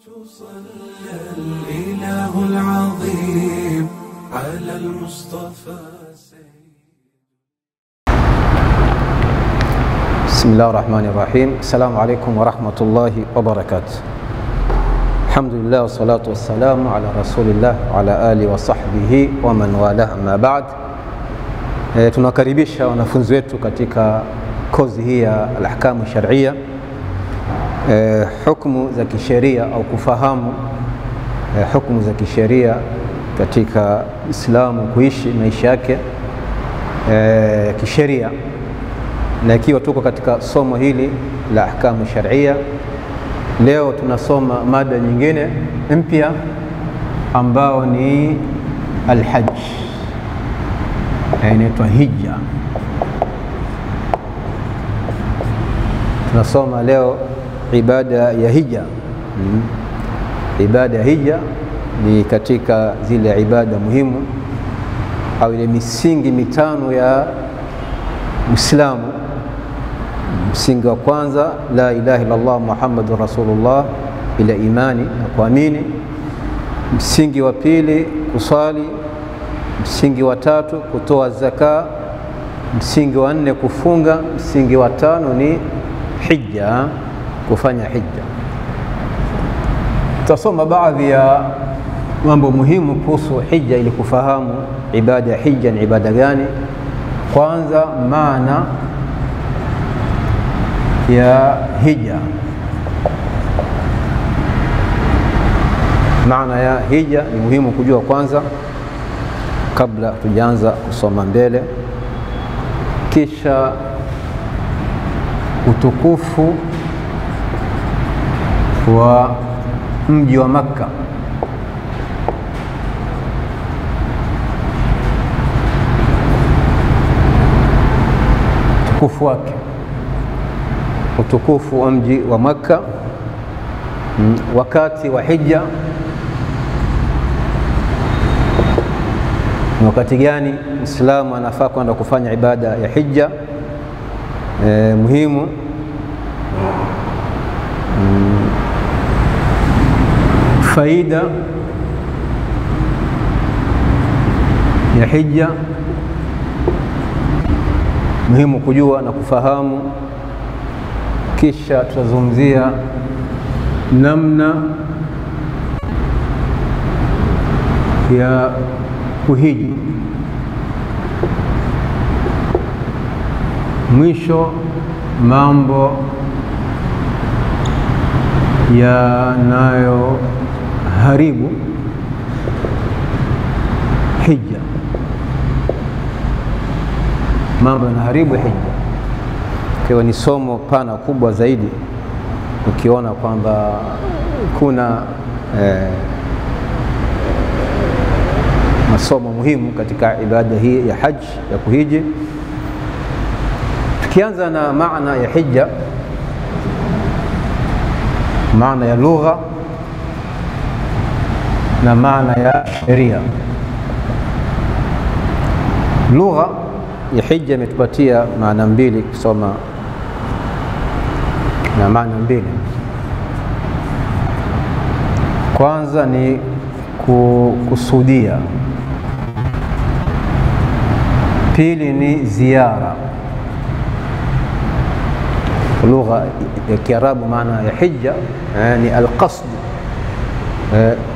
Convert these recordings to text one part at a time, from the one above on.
صلى الإله العظيم على المصطفى. بسم الله الرحمن الرحيم. السلام عليكم ورحمة الله وبركاته. الحمد لله والصلاة والسلام على رسول الله وعلى آله وصحبه ومن والاه. أما بعد, tunakaribisha wanafunzi wetu katika kozi hii ya al-ahkamu shar'iyya, hukumu za kisheria au kufahamu hukumu za kisheria katika Uislamu, kuishi maisha yake kisheria. Na ikiwa tuko katika somo hili la ahkamu shar'iyya, leo tunasoma mada nyingine mpya ambao ni al-hajj, inaitwa hija. Tunasoma leo ibada ya hija. Ibada ya hija ni katika zile ibada muhimu au ile misingi mitano ya Uislamu. Msingi wa kwanza, la ilaha illallah Muhammadur Rasulullah, ila imani na kuamini. Msingi wa pili, kusali. Msingi wa tatu, kutoa zaka. Msingi wa nne, kufunga. Msingi wa tano ni hija, kufanya hija. Tutasoma baadhi ya mambo muhimu kuhusu hija ili kufahamu ibada ya hija ni ibada gani. Kwanza, maana ya hija. Maana ya hija ni muhimu kujua kwanza kabla tujaanza kusoma mbele. Kisha utukufu wa mji wa Makka. Utukufu wake, utukufu wa mji wa Makka wakati wa hija. Ni wakati gani Muislamu anafaa kwenda kufanya ibada ya hija? Muhimu. Faida ya hija muhimu kujua na kufahamu. Kisha tutazungumzia namna ya kuhiji. Mwisho, mambo yanayoharibu hija. Mambo yanaharibu hija. Kwa ni somo pana kubwa zaidi, ukiona kwamba kuna masomo muhimu katika ibada hii ya haji, ya kuhiji. Tukianza na maana ya hija, maana ya lugha na maana ya sheria. Lugha ya hija imetupatia maana mbili, kusoma na maana mbili. Kwanza ni kukusudia, pili ni ziara. Lugha ya Kiarabu, maana ya hija ni al-qasd,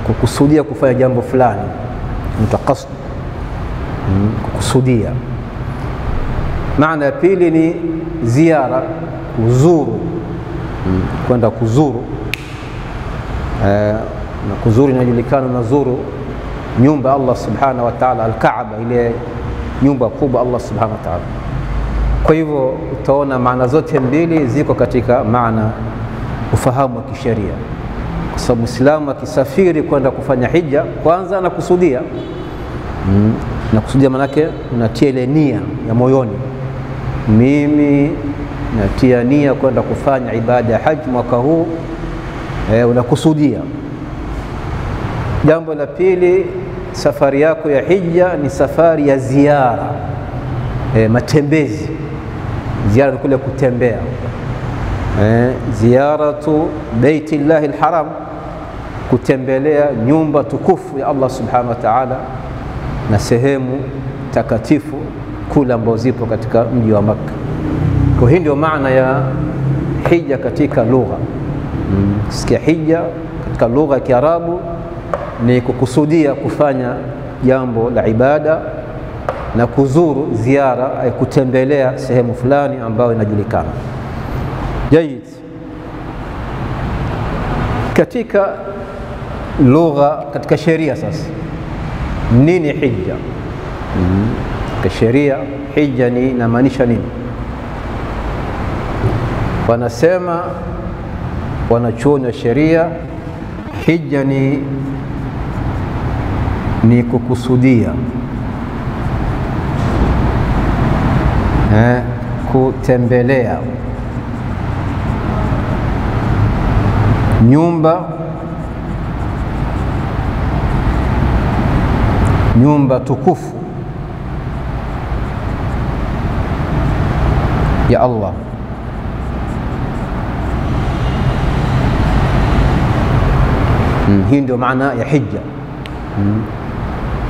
kukusudia kufanya jambo fulani, mtaqasd, kukusudia. Maana ya pili ni ziara, kuzuru, kwenda kuzuru. Na kuzuru inajulikana, unazuru nyumba Allah subhanahu wa ta'ala, al-Kaaba, ile nyumba kubwa Allah subhanahu wa ta'ala. Kwa hivyo utaona maana zote mbili ziko katika maana ufahamu wa kisheria, kwa sababu Muislamu akisafiri kwenda kufanya hija, kwanza anakusudia. Na kusudia manake unatia ile nia ya moyoni, mimi natia nia kwenda kufanya ibada ya haji mwaka huu, unakusudia. Jambo la pili, safari yako ya hija ni safari ya ziara, matembezi. Ziara ni kule kutembea. Ziyaratu Baitillahi al-Haram, kutembelea nyumba tukufu ya Allah subhanahu wa ta'ala na sehemu takatifu kula ambazo zipo katika mji wa Makka. Kwa hiyo ndio maana ya hija katika lugha. Sikia, hija katika lugha ya Kiarabu ni kukusudia kufanya jambo la ibada na kuzuru ziara, kutembelea sehemu fulani ambayo inajulikana. Jayid. Katika lugha, katika sheria sasa, nini hija? Katika sheria hija ni inamaanisha nini? Wanasema wanachuoni wa sheria, hija ni kukusudia kutembelea nyumba tukufu ya Allah. Hii ndio maana ya hija.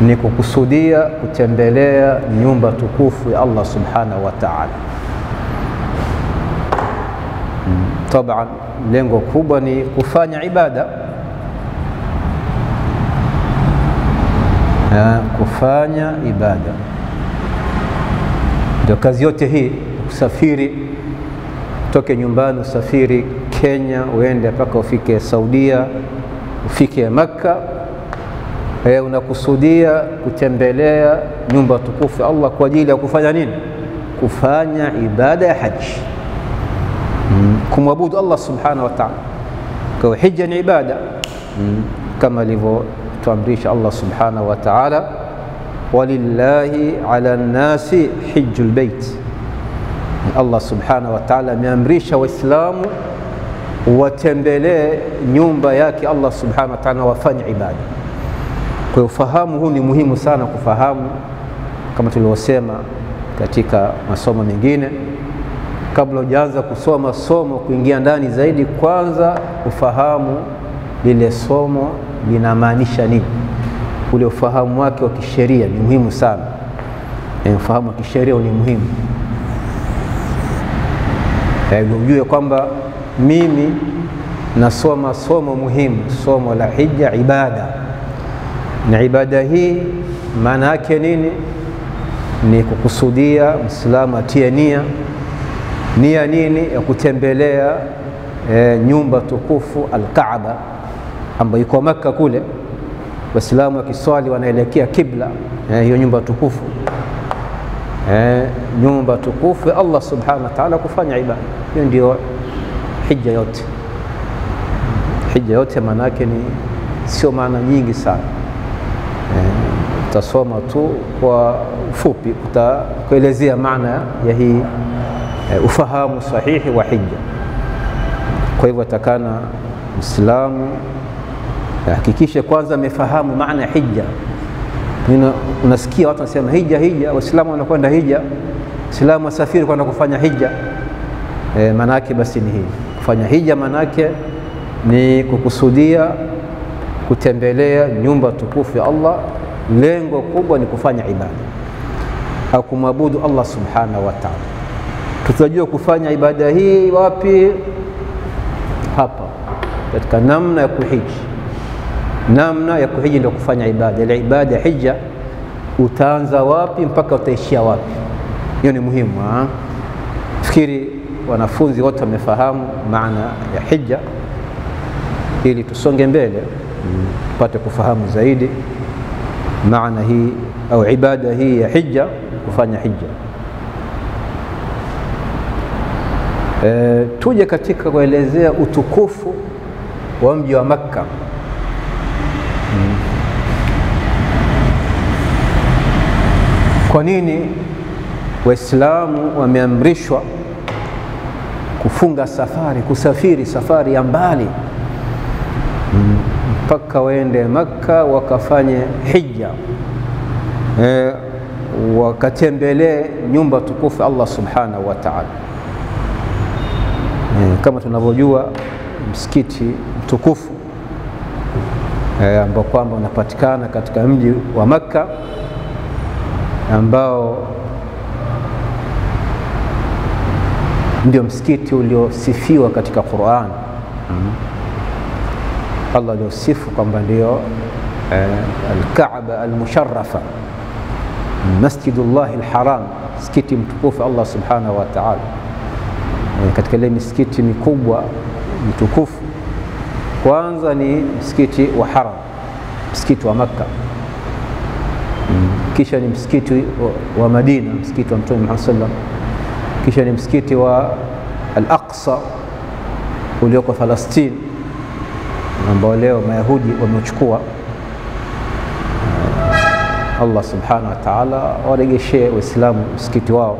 Ni kukusudia kutembelea nyumba tukufu ya Allah subhanahu wa ta'ala. Taban lengo kubwa ni kufanya ibada, kufanya ibada ndio kazi yote hii. Usafiri, toke nyumbani usafiri Kenya uende mpaka ufike Saudia, ufike Makka, unakusudia kutembelea nyumba tukufu ya Allah kwa ajili ya kufanya nini? Kufanya ibada ya haji, kumwabudu Allah subhanahu wa ta'ala. Kwa hija ni ibada kama alivyotuamrisha Allah subhanahu wa ta'ala, walillahi ala nnasi hijjul bait. Allah subhanahu wa ta'ala ameamrisha Waislamu watembelee nyumba yake Allah subhanahu wa ta'ala, wafanye ibada. Kwa ufahamu huu ni muhimu sana kufahamu, kama tulivyosema katika masomo mengine. Kabla hujaanza kusoma somo, kuingia ndani zaidi, kwanza ufahamu lile somo linamaanisha nini. Ule ufahamu wake wa kisheria ni muhimu sana. Ufahamu wa kisheria ni muhimu. Ujue kwamba mimi nasoma somo muhimu, somo la hija, ibada. Na ibada hii maana yake nini? Ni kukusudia Muislamu atie nia nini? Ya kutembelea nyumba tukufu Al-Kaaba ambayo iko Makka kule. Waislamu wakiswali wanaelekea kibla, hiyo nyumba tukufu, nyumba tukufu ya Allah subhanahu wa ta'ala, kufanya ibada. Hiyo ndio hija yote. Hija yote maana yake ni sio maana nyingi sana. Tutasoma tu kwa ufupi kuelezea maana ya hii ufahamu sahihi wa hija. Kwa hivyo atakana Muislamu hakikishe kwanza amefahamu maana ya hija. Unasikia watu wanasema hija, Waislamu wanakwenda hija, Waislamu wasafiri kwenda kufanya hija. Maana yake basi ni hii. Kufanya hija maana yake ni kukusudia kutembelea nyumba tukufu ya Allah. Lengo kubwa ni kufanya ibada au kumwabudu Allah subhanahu wa ta'ala. Tutajua kufanya ibada hii wapi? Hapa katika namna ya kuhiji. Namna ya kuhiji ndio kufanya ibada. Ile ibada ya hija utaanza wapi mpaka utaishia wapi? Hiyo ni muhimu. Fikiri wanafunzi wote wamefahamu maana ya hija, ili tusonge mbele tupate kufahamu zaidi maana hii au ibada hii ya hija, kufanya hija. Tuje katika kuelezea utukufu wa mji wa Makka. Kwa nini Waislamu wameamrishwa kufunga safari, kusafiri safari ya mbali mpaka waende Makka wakafanye hija, wakatembelee nyumba tukufu Allah subhanahu wa ta'ala? Kama tunavyojua msikiti mtukufu ambao kwamba unapatikana katika mji wa Makka, ambao ndio msikiti uliosifiwa katika Qur'an. Allah aliosifu kwamba ndio al-Kaaba al-Musharrafa, Masjidullah al-Haram, msikiti mtukufu Allah subhanahu wa ta'ala. Katika ile misikiti mikubwa mtukufu, kwanza ni msikiti wa Haram, msikiti wa Makka, kisha ni msikiti wa Madina, msikiti wa Mtume Muhammad sallallahu alaihi wasallam, kisha ni msikiti wa Al-Aqsa ulioko Palestina, ambao leo Mayahudi wamechukua. Allah subhanahu wa ta'ala warejeshe Waislamu msikiti wao.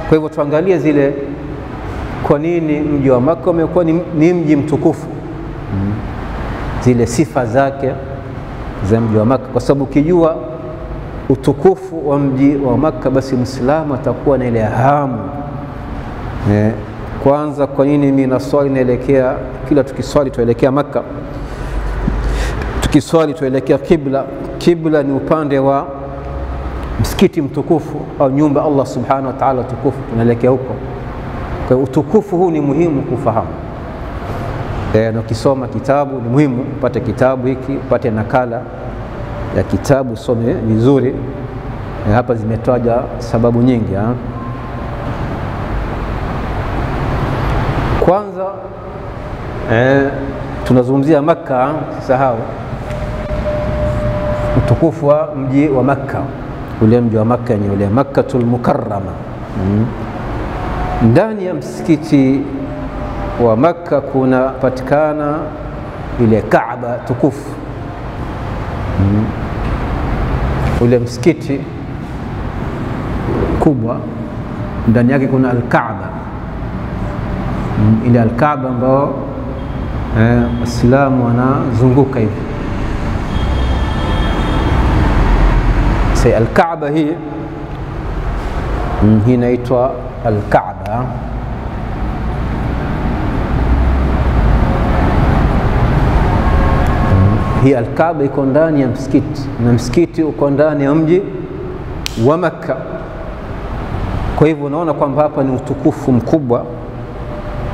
Kwa hivyo tuangalie zile, kwa nini mji wa Makka umekuwa ni mji mtukufu, zile sifa zake za mji wa Makka, kwa sababu ukijua utukufu wa mji wa Makka, basi Muislamu atakuwa na ile hamu. Kwanza, kwa nini mimi na swali naelekea, kila tukiswali tuelekea Makka, tukiswali tuelekea kibla. Kibla ni upande wa msikiti mtukufu au nyumba Allah subhanahu wa ta'ala tukufu, tunaelekea huko. Kwa utukufu huu ni muhimu kufahamu. Na ukisoma kitabu ni muhimu upate kitabu hiki, upate nakala ya kitabu, some vizuri. Hapa zimetaja sababu nyingi. Kwanza tunazungumzia Makka, sahau utukufu wa mji wa Makka. Ule mji wa Makka ni ule Makkatul Mukarrama. Ndani ya msikiti wa Makka kuna patikana ile Kaaba tukufu. Ule msikiti kubwa, ndani yake kuna Al-Kaaba, ile Al-Kaaba ambao Waislamu wanazunguka hivi. Al-Kaaba hii inaitwa Al-Kaaba. Hii Al-Kaaba iko ndani ya msikiti, na msikiti uko ndani ya mji wa Makka. Kwa hivyo unaona kwamba hapa ni utukufu mkubwa.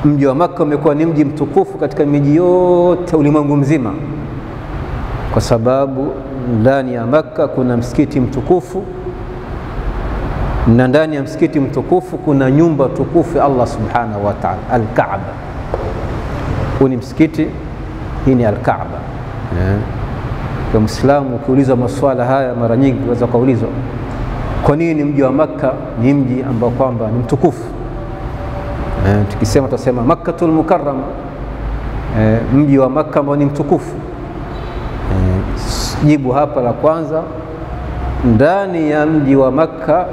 Mji wa Makka umekuwa ni mji mtukufu katika miji yote ulimwengu mzima, kwa sababu ndani ya Makka kuna msikiti mtukufu, na ndani ya msikiti mtukufu kuna nyumba tukufu ya Allah subhanahu wa ta'ala, Al-Kaaba. Huu ni msikiti, hii ni Al-Kaaba. Kwa Muislamu ukiuliza maswala haya mara nyingi unaweza kuulizwa, kwa nini mji wa Makka ni mji ambao kwamba ni mtukufu? Tukisema tutasema Makkatul Mukarrama, mji wa Makka ambao ni mtukufu. Jibu hapa la kwanza, ndani ya mji wa Makka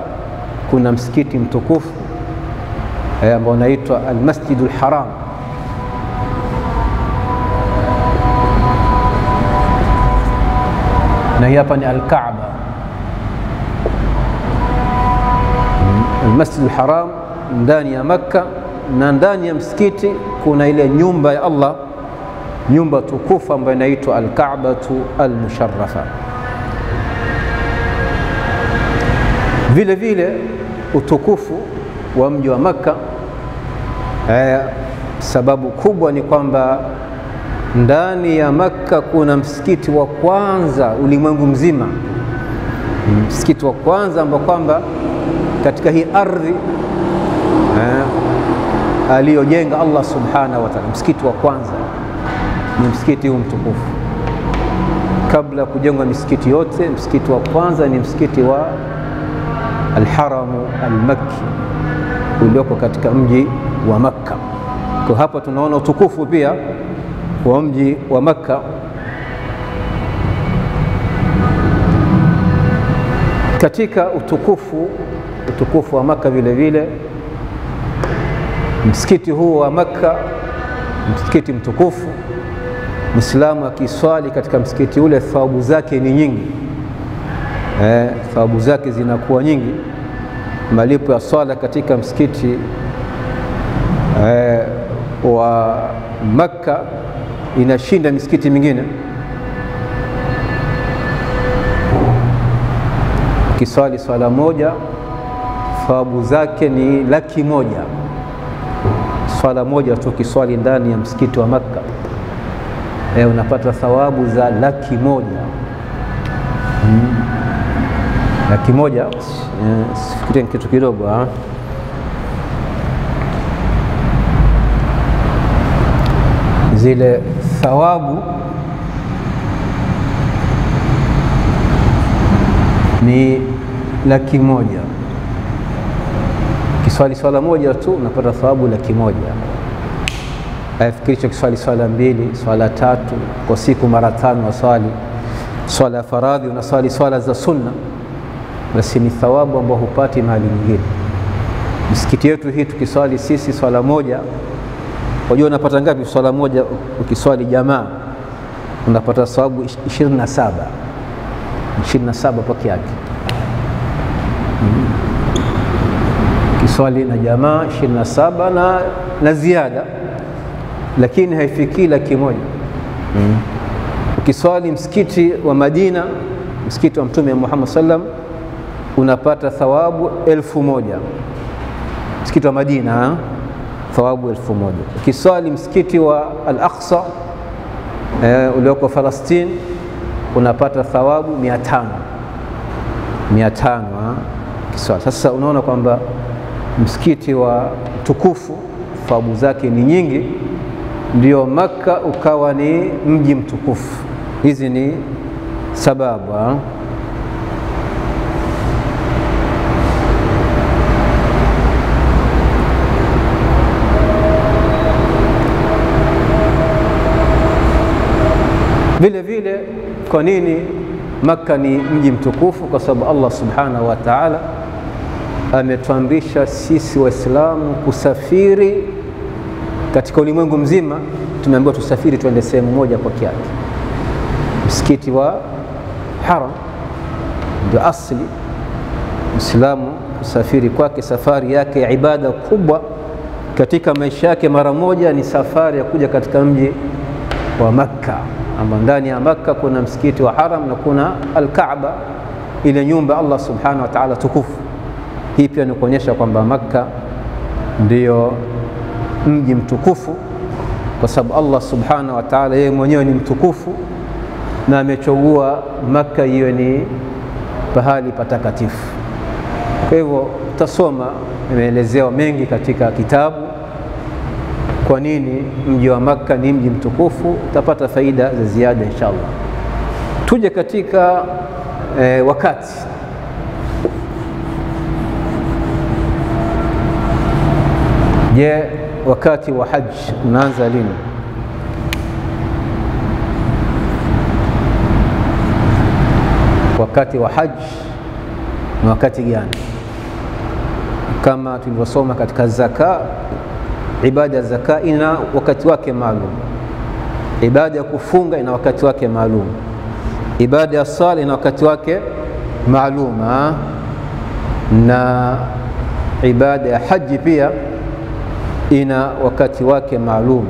kuna msikiti mtukufu ambao unaitwa Al-Masjidul Haram. Na hii hapa ni Al-Kaaba. Al-Masjidul Haram ndani ya Makka, na ndani ya msikiti kuna ile nyumba ya Allah, nyumba tukufu ambayo inaitwa Al-Kaabatu Al-Musharrafa. Vile vile utukufu wa mji wa Makka, sababu kubwa ni kwamba ndani ya Makka kuna msikiti wa kwanza ulimwengu mzima, msikiti wa kwanza ambao kwamba katika hii ardhi aliyojenga Allah subhanahu wa ta'ala. Msikiti wa kwanza ni msikiti huu mtukufu. Kabla kujengwa misikiti yote, msikiti wa kwanza ni msikiti wa Al-Haramu Al-Makki ulioko katika mji wa Makka. Kwa hapa tunaona utukufu pia wa mji wa Makka. Katika utukufu wa Makka vile vile, msikiti huu wa Makka, msikiti mtukufu, Muislamu akiswali katika msikiti ule thawabu zake ni nyingi. Thawabu zake zinakuwa nyingi. Malipo ya swala katika msikiti wa Makka inashinda misikiti mingine. ukiswali swala moja thawabu zake ni 100,000. Swala moja tu ukiswali ndani ya msikiti wa Makka unapata thawabu za 100,000. 100,000 sifikiria kitu kidogo. Zile thawabu ni 100,000. Kiswali swala moja tu unapata thawabu 100,000. Afikiri kiswali swala 2, swala 3 kwa siku mara 5 waswali swala ya faradhi, unaswali swala za sunna, basi ni thawabu ambao hupati mahali nyingine. Msikiti yetu hii tukiswali sisi swala moja, unajua unapata ngapi swala moja? Ukiswali jamaa unapata thawabu 27 peke yake. Kiswali na jamaa 27 na ziada, lakini haifiki 100,000. Ukiswali msikiti wa Madina, msikiti wa Mtume Muhammad sallam, unapata thawabu 1,000. Msikiti wa Madina thawabu 1,000. Ukiswali msikiti wa Al-Aqsa ulioko Palestina, unapata thawabu 500 kiswali. Sasa unaona kwamba msikiti wa tukufu thawabu zake ni nyingi, ndio Makka ukawa ni mji mtukufu. Hizi ni sababu. Vile vile kwa nini Makka ni mji mtukufu? Kwa sababu Allah subhanahu wa ta'ala ametuamrisha sisi Waislamu kusafiri katika ulimwengu mzima. Tumeambiwa tusafiri tuende sehemu moja pekee yake, msikiti wa Haram. Ndio asli Muislamu kusafiri kwake, safari yake ya ibada kubwa katika maisha yake mara moja ni safari ya kuja katika mji wa Makka, ambao ndani ya Makka kuna msikiti wa Haram na kuna Al-Kaaba, ile nyumba Allah subhanahu wa ta'ala tukufu. Hii pia ni kuonyesha kwamba Makka ndio mji mtukufu, kwa sababu Allah subhanahu wa ta'ala yeye mwenyewe ni mtukufu na amechagua Makka hiyo ni pahali patakatifu. Kwa hivyo tutasoma, imeelezewa mengi katika kitabu kwa nini mji wa Makka ni mji mtukufu. Utapata faida za ziada inshallah. Tuje katika wakati. Je, wakati wa haji unaanza lini? Wakati wa haji ni wakati gani? Kama tulivyosoma katika zaka, ibada ya zaka ina wakati wake maalum, ibada ya kufunga ina wakati wake maalum, ibada ya sala ina wakati wake maalum, na ibada ya haji pia ina wakati wake maalum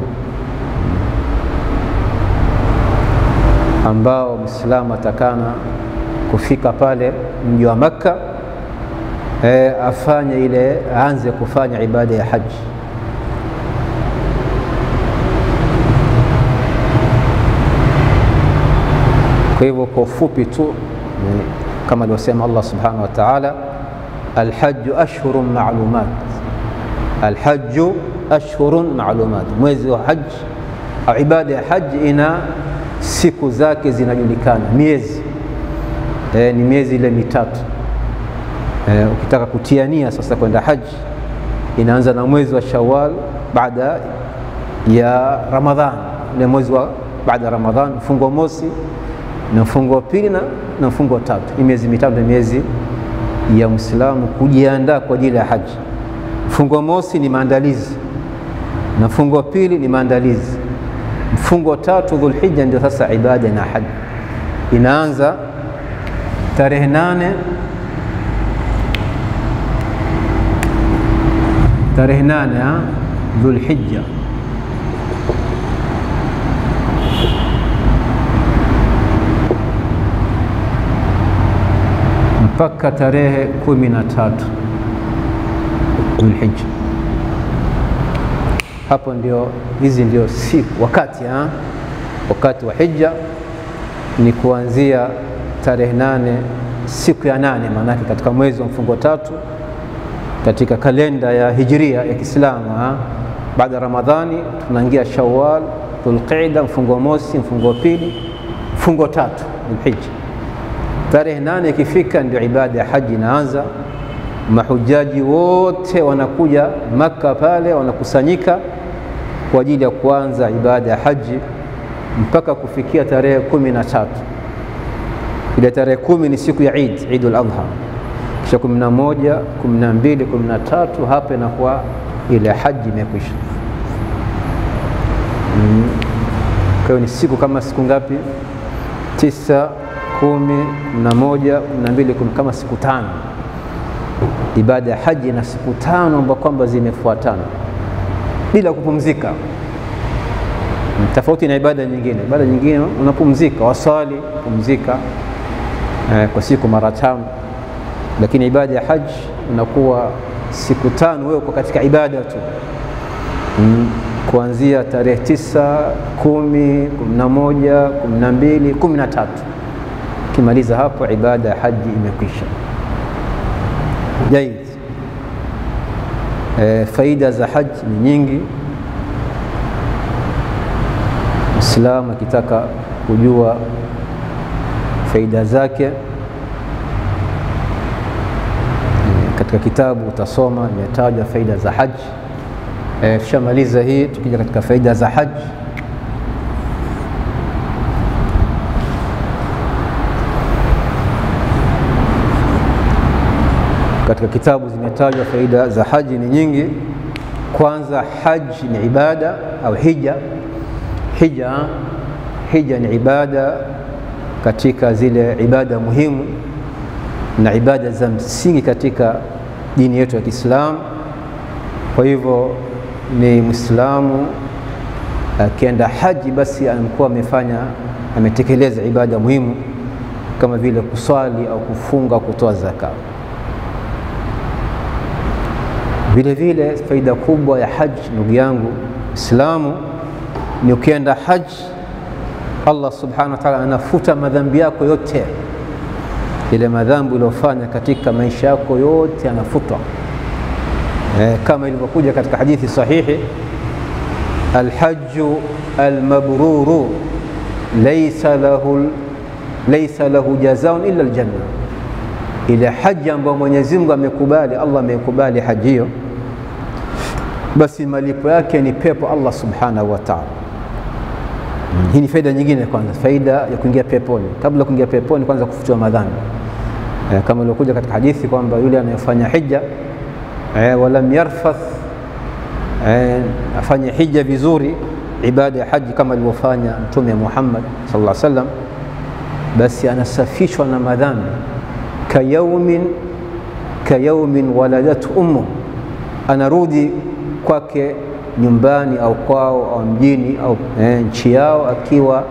ambao Muislamu atakana kufika pale mji wa Makka, afanye ile, aanze kufanya ibada ya haji. Kwa hivyo kwa ufupi tu, kama alivyosema Allah subhanahu wa ta'ala, al-hajju ashhurun ma'lumat. Al-hajju ashhurun ma'lumat, mwezi wa haji au ibada ya haji ina siku zake zinajulikana, miezi ni miezi ile mitatu. Ukitaka kutiania sasa kwenda haji, inaanza na mwezi wa Shawwal baada ya Ramadhan, ile mwezi wa baada Ramadhan, mfungo mosi na mfungo wa pili na mfungo wa tatu. Hii miezi mitatu ni miezi ya Muislamu kujiandaa kwa ajili ya haji. Mfungo mosi ni maandalizi na mfungo wa pili ni maandalizi. Mfungo wa tatu Dhulhijja ndio sasa ibada na haji. Inaanza tarehe 8 Dhulhijja mpaka mpaka tarehe 13 Dhulhijja. Hapo ndio, hizi ndio siku wakati wa hija ni kuanzia tarehe 8 siku ya 8, maana katika mwezi wa mfungo 3 katika kalenda ya Hijria ya Kiislamu. Baada ya Ramadhani tunaingia Shawwal, Dhulqa'da, mfungo mosi, mfungo pili, mfungo 3 Dhulhijja. Tarehe 8 ikifika ndio ibada ya haji inaanza. Mahujaji wote wanakuja Makka, pale wanakusanyika kwa ajili ya kuanza ibada ya haji mpaka kufikia tarehe 13. Ile tarehe 10 ni siku ya Eidul Adha, kisha 11, 12, 13 hapa inakuwa ile haji imekwisha. Kwa hiyo ni siku kama siku ngapi? 9, 10, 11, 12, kama siku 5. Ibada ya haji na siku 5 ambapo kwamba zimefuatana bila kupumzika, tofauti na ibada nyingine. Ibada nyingine unapumzika, wasali pumzika kwa siku mara 5, lakini ibada ya haji unakuwa siku 5 wewe uko katika ibada tu, kuanzia tarehe 9, 10, 11, 12, 13. Kimaliza hapo ibada ya haji imekwisha. Jaid. Faida za haji ni nyingi. Muislamu akitaka kujua faida zake, katika kitabu utasoma imetaja faida za haji. Tushamaliza hii, tukija katika faida za haji. Katika kitabu zimetajwa faida za haji ni nyingi. Kwanza, haji ni ibada au hija. Hija ni ibada katika zile ibada muhimu na ibada za msingi katika dini yetu ya Kiislamu. Kwa hivyo ni Muislamu akienda haji basi anakuwa ametekeleza ibada muhimu kama vile kuswali au kufunga, kutoa zaka. Vile vile faida kubwa ya haji, ndugu yangu Islamu, ni ukienda haji Allah subhanahu wa ta'ala anafuta madhambi yako yote. Ile madhambi uliyofanya katika maisha yako yote yanafutwa, kama ilivyokuja katika hadithi sahihi, alhajju almabruru laysa lahu jazaa'un illa aljanna. Ile haji ambayo Mwenyezi Mungu amekubali, Allah amekubali haji hiyo, basi malipo yake ni pepo Allah subhanahu wa ta'ala. Hii ni faida nyingine. Kwanza faida ya kuingia peponi. Kabla kuingia peponi, kwanza kufutiwa madhambi, kama ilivyokuja katika hadithi kwamba yule anayefanya hija walam yarfath, afanye hija vizuri, ibada ya haji kama alivyofanya Mtume Muhammad sallallahu alaihi wasallam, basi anasafishwa na madhambi kayaumin waladatu ummu. Anarudi kwake nyumbani au kwao au mjini au nchi yao akiwa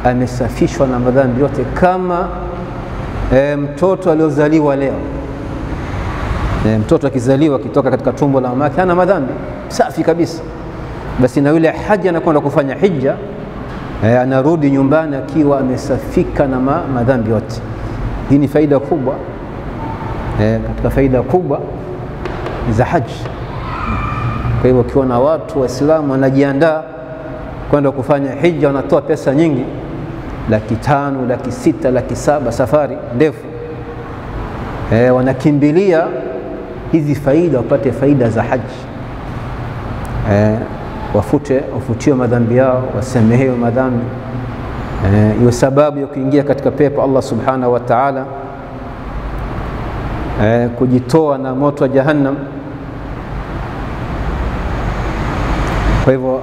amesafishwa na madhambi yote, kama mtoto aliozaliwa leo. Mtoto akizaliwa kitoka katika tumbo la mamake hana madhambi, safi kabisa. Basi na yule haji anakwenda kufanya hija, anarudi nyumbani akiwa amesafika na madhambi yote. Hii ni faida kubwa katika faida kubwa za haji. Kwa hivyo ukiona watu Waislamu wanajiandaa kwenda kufanya hija, wanatoa pesa nyingi, 500,000, 600,000, 700,000, safari ndefu, wanakimbilia hizi faida, wapate faida za haji, wafutiwe madhambi yao, wasamehewe madhambi, iwe sababu ya kuingia katika pepo Allah subhanahu wa ta'ala, kujitoa na moto wa Jahannam. Kwa hivyo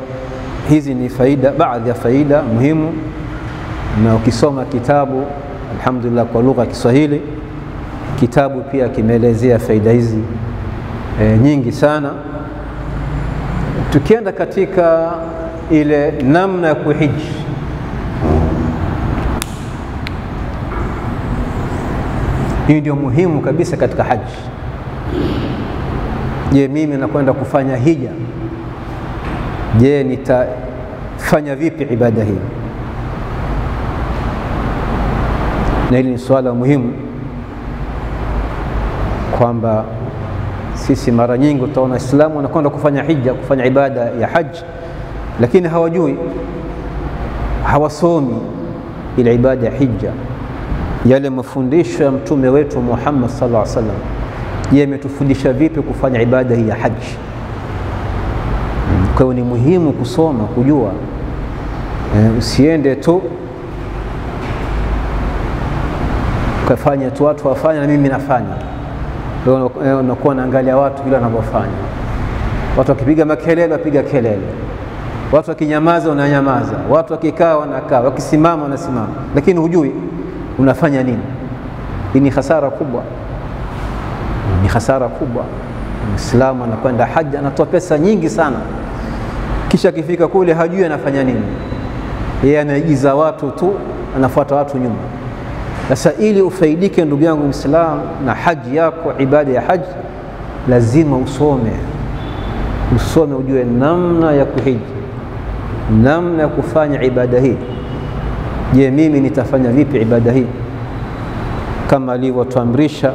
hizi ni faida, baadhi ya faida muhimu, na ukisoma kitabu alhamdulillah kwa lugha ya Kiswahili, kitabu pia kimeelezea faida hizi nyingi sana. Tukienda katika ile namna ya kuhiji, Hii ndio muhimu kabisa katika haji. Je, mimi nakwenda kufanya hija, je nitafanya vipi ibada hii? Na hili ni swala muhimu, kwamba sisi mara nyingi utaona Waislamu wanakwenda kufanya hija, kufanya ibada ya haji, lakini hawajui, hawasomi ile ibada ya hija, yale mafundisho ya mtume wetu Muhammad sallallahu alaihi wasallam. Je, ametufundisha vipi kufanya ibada hii ya haji? Kwa hiyo ni muhimu kusoma, kujua. Usiende tu kufanya tu, watu wafanya na mimi nafanya. Unakuwa naangalia watu vile wanavyofanya. Watu wakipiga makelele wapiga kelele, watu wakinyamaza unanyamaza, watu wakikaa wanakaa, wakisimama wanasimama, lakini hujui unafanya nini. Hii ni hasara kubwa, ni hasara kubwa. Muislamu anakwenda haji, anatoa pesa nyingi sana, kisha akifika kule hajui anafanya nini. Yeye anaigiza watu tu, anafuata watu nyuma. Sasa ili ufaidike ndugu yangu Muislamu na haji yako, ibada ya haji, lazima usome, ujue namna ya kuhiji, namna ya kufanya ibada hii. Je, mimi nitafanya vipi ibada hii? Kama alivyotuamrisha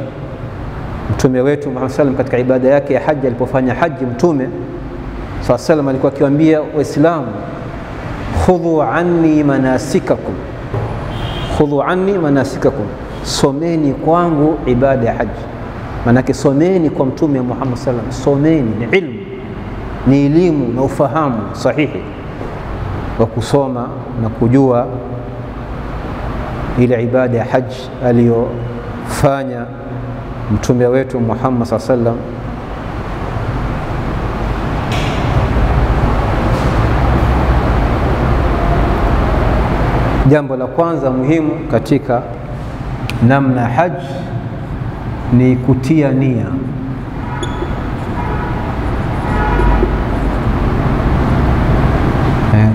mtume wetu Muhammad sallam katika ibada yake ya haji. Alipofanya haji, mtume sallam alikuwa akiwaambia Waislamu, khudhu anni manasikakum, khudhu anni manasikakum, someni kwangu ibada ya haji. Manake someni kwa mtume Muhammad sallam, someni ni ilmu, ni elimu na ufahamu sahihi wa kusoma na kujua ile ibada ya haji aliyofanya mtume wetu Muhammad sallam. Jambo la kwanza muhimu katika namna haji ni kutia nia.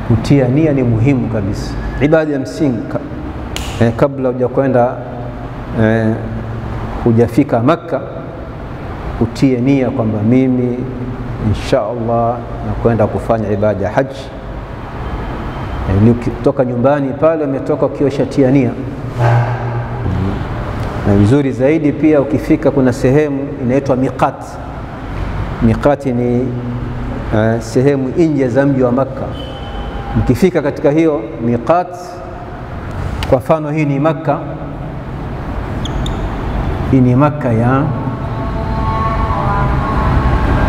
Kutia nia ni muhimu kabisa, ibada ya msingi. Kabla hujakwenda hujafika Makka, utie nia kwamba mimi insha Allah nakwenda kufanya ibada ya haji. Ukitoka nyumbani pale umetoka ukiosha tia nia. Na vizuri zaidi pia ukifika, kuna sehemu inaitwa miqat. Miqati ni sehemu nje za mji wa Makka. Mkifika katika hiyo miqat, kwa mfano hii ni Makka, hii ni Makka ya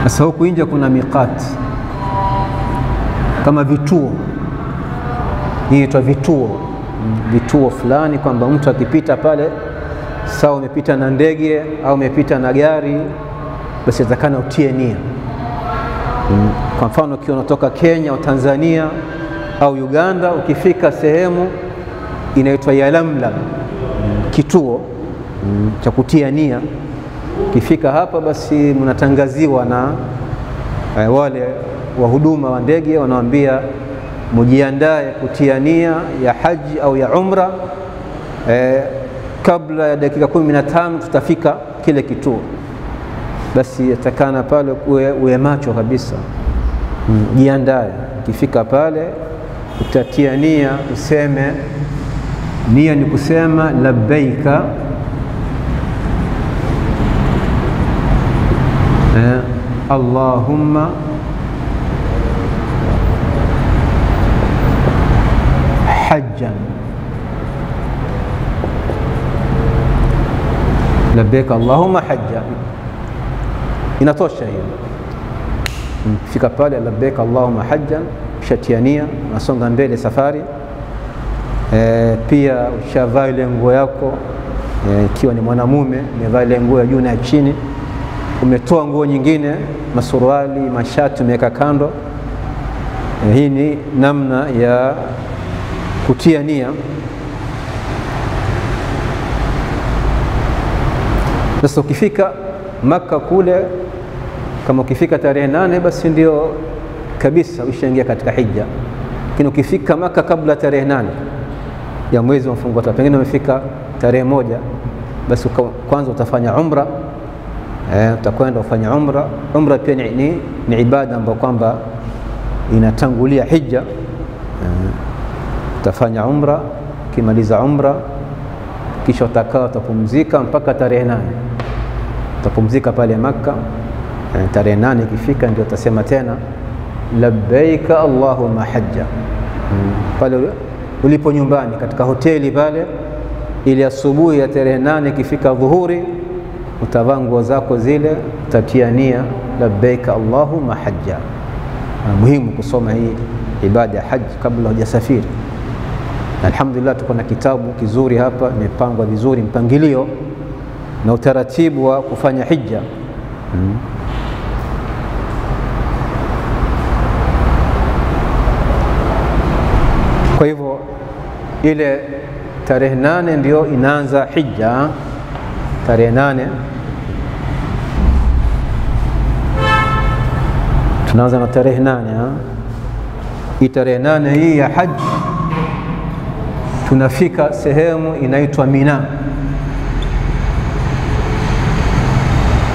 sasa. Huku nje kuna miqat kama vituo, hii inaitwa vituo fulani, kwamba mtu akipita pale, sawa umepita na ndege au umepita na gari, basi atakana utie nia. Kwa mfano ukiwa unatoka Kenya au Tanzania au Uganda, ukifika sehemu inaitwa Yalamlam, kituo cha kutia nia. Ukifika hapa, basi mnatangaziwa na wale wahuduma wa ndege, wanawaambia mujiandae kutia nia ya haji au ya umra, kabla ya dakika 15 tutafika kile kituo. Basi yatakana pale uwe macho kabisa, jiandae. Ukifika pale utatia nia, useme nia ni kusema labbaika Allahumma hajjan, labbaika Allahumma hajjan, inatosha hiyo. Fika pale labbaika Allahumma hajjan, ushatia nia, unasonga mbele safari. Pia ushavaa ile nguo yako, ikiwa ni mwanamume umevaa ile nguo ya juu na ya chini, umetoa nguo nyingine, masuruali, mashati umeweka kando. Hii ni namna ya kutia nia. Sasa ukifika Makka kule, kama ukifika tarehe 8, basi ndio kabisa ushaingia katika hija. Lakini ukifika Makka kabla tarehe 8 ya mwezi wa mfungo tatu, pengine umefika tarehe 1, basi kwanza utafanya umra, utakwenda ufanya umra. Umra pia ni ibada ambayo kwamba inatangulia hija. Utafanya umra, ukimaliza umra kisha utapumzika mpaka tarehe 8. Utapumzika pale Makka, tarehe 8 ikifika ndio utasema tena labbaika Allahumma hajja. Pale ulipo nyumbani katika hoteli pale, ili asubuhi ya tarehe 8 ikifika dhuhuri utavaa nguo zako zile, utatia nia labbaika Allahumma hajja. Muhimu kusoma hii ibada ya haji kabla hujasafiri. Alhamdulillah tuko na kitabu kizuri hapa, imepangwa vizuri mpangilio na utaratibu wa kufanya hija. Kwa hivyo ile tarehe 8 ndio inaanza hija. Tarehe 8 tunaanza na tarehe 8. Hii tarehe 8 hii ya haji tunafika sehemu inaitwa Mina.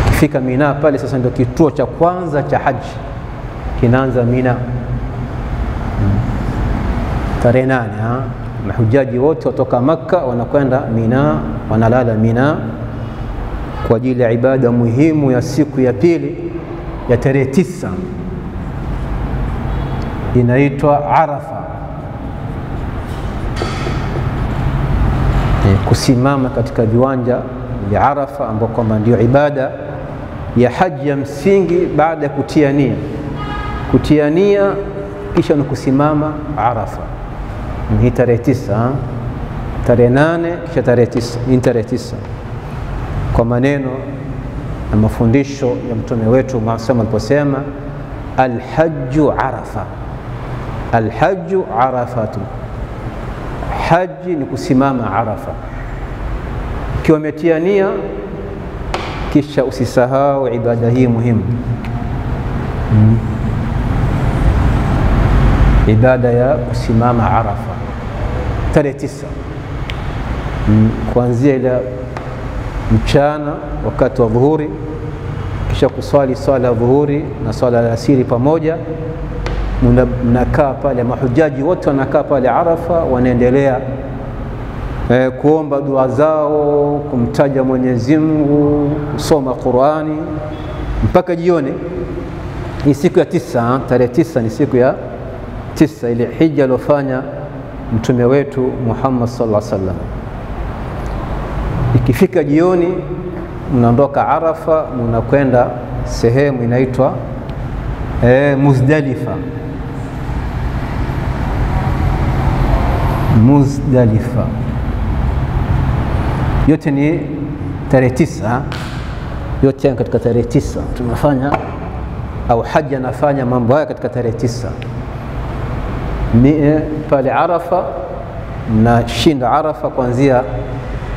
Kifika Mina pale sasa ndio kituo cha kwanza cha haji kinaanza Mina. Tarehe 8 mahujaji wote kutoka Makka wanakwenda Mina, wanalala Mina kwa ajili ya ibada muhimu ya siku ya pili ya tarehe 9, inaitwa Arafa. Kusimama katika viwanja vya Arafa ambao kwamba ndio ibada ya haji ya msingi baada ya kutia nia. Kutia nia kisha ni kusimama Arafa. Ni tarehe 9, tarehe 8 kisha tarehe 9. Ni tarehe 9 kwa maneno na mafundisho ya mtume wetu Muhammad aliposema alhajju Arafa, alhajju Arafatu. Haji ni kusimama Arafa. Ukiwa umetia nia kisha usisahau ibada hii muhimu, ibada ya kusimama Arafa tarehe 9, kuanzia ile mchana wakati wa dhuhuri, kisha kuswali swala ya dhuhuri na swala ya asiri pamoja. Mnakaa pale, mahujaji wote wanakaa pale Arafa, wanaendelea kuomba dua zao, kumtaja Mwenyezi Mungu, kusoma Qur'ani mpaka jioni. Ni siku ya 9, tarehe 9 ni siku ya 9 ile hija alofanya mtume wetu Muhammad sallallahu alaihi wasallam. Ikifika jioni mnaondoka Arafa, mnakwenda sehemu inaitwa Muzdalifa. Muzdalifa yote ni tarehe 9, yote katika tarehe 9 tunafanya, au haja nafanya mambo haya katika tarehe 9. Pale Arafa mnashinda Arafa kuanzia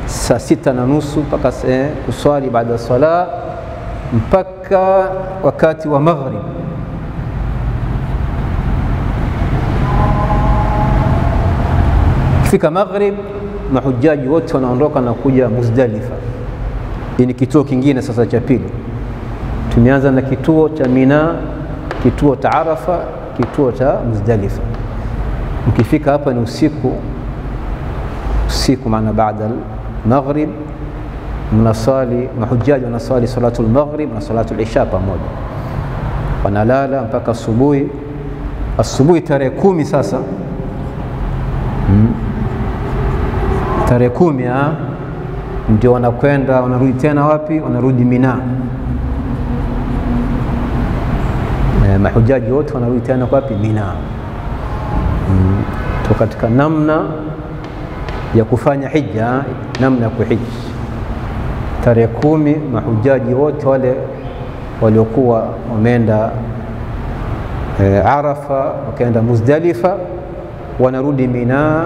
saa 6:30 mpaka kuswali baada ya sala mpaka wakati wa maghrib. Kifika maghrib mahujaji wote wanaondoka na kuja Muzdalifa. Hii ni kituo kingine sasa cha pili. Tumeanza na kituo cha Mina, kituo cha Arafa, kituo cha Muzdalifa. Mkifika hapa ni usiku maana baada maghrib mnasali, mahujaji wanasali salatul maghrib na salatul isha pamoja, wanalala mpaka asubuhi. Asubuhi tarehe 10 sasa, tarehe 10 ndio wanakwenda, wanarudi tena wapi? Wanarudi Mina. Mahujaji wote wanarudi tena kwa wapi? Mina. To katika namna ya kufanya hija, namna ya kuhiji tarehe 10, mahujaji wote wale waliokuwa wameenda Arafa wakaenda Muzdalifa wanarudi Mina.